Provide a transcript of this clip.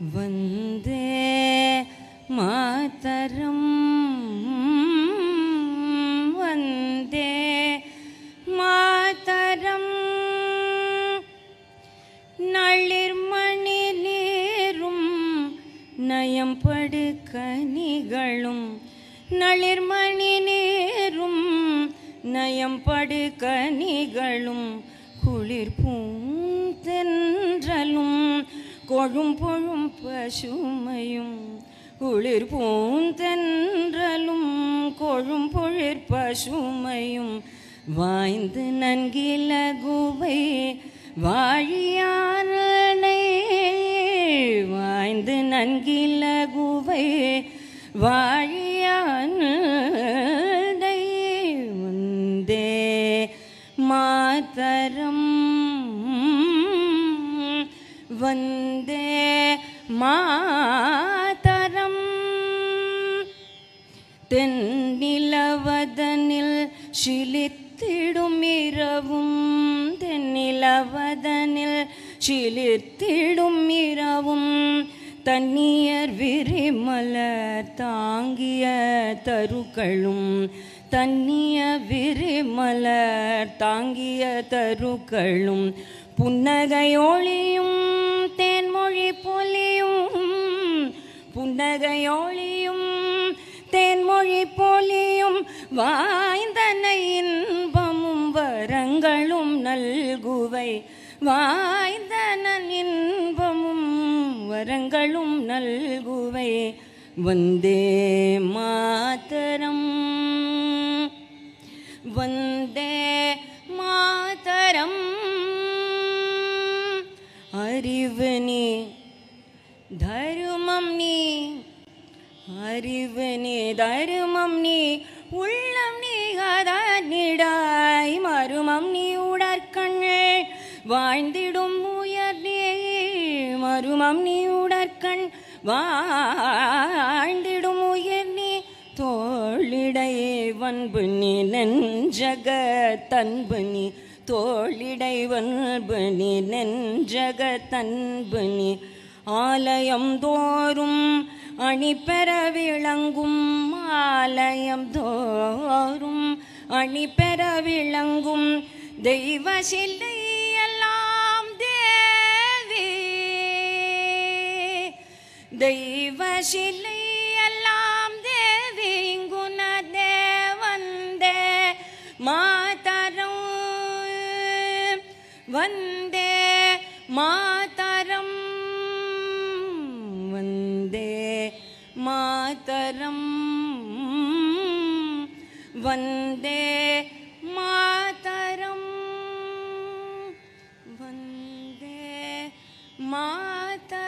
वन्दे मातरं वन्दे मातरं नळिर्मणि नीरुं नयं पडुकनिगळुं नळिर्मणि नीरुं नयं पडुकनिगळुं कुளிர் பூந்தென்றலும் கொழும் பொழும் பசுமையும் குளிர் பூந்தென்றலும் கொழும் பொழிற் பசுமையும் வாய்ந்து நன்கிலகுவை வாழியானை வாய்ந்து நன்கிலகுவை வாழியானை வந்தே மாதரம் वन्दे मातरं தென்னிலவதனில் சிலிர்த்திடும் இரவும் தென்னிலவதனில் சிலிர்த்திடும் இரவும் தன்னியர் விரிமலர் தாங்கிய தருக்களும் தன்னிய விரிமலர் தாங்கிய தருக்களும் புன்னகையொளியும் தேன்மொழி பொலியும் புன்னகையொளியும் தேன்மொழி பொலியும் வாய்ந்தன இன்பமும் வரங்களும் நல்குவை வாய்ந்தன இன்பமும் வரங்களும் நல்குவை வந்தே மாதரம் வந்தே மாதரம் அறிவு நீ தருமம் நீ அறிவு நீ தருமம் நீ உள்ளம் நீ கதனிடாய் மருமம் நீ உடற்கண்கள் வாழ்ந்திடும் உயர் நீ மருமம் நீ உடற்கண் வாழ்ந்திடும் உயர் நீ தோளிடை வன்பு நீ நெஞ்சக தன்பு நீ தோளிடை வன்பு நீ நெஞ்சக தன்பு நீ ஆலயம் தோறும் அணிபெற விளங்கும் ஆலயம் தோறும் அணிபெற விளங்கும் தெய்வ சிலை எல்லாம் தேவி தெய்வ சிலை எல்லாம் தேவி குண தேவந்தே மாதரம் வந்தே மாதரம் வந்தே மாதரம் வந்தே மாதரம் வந்தே மாதரம்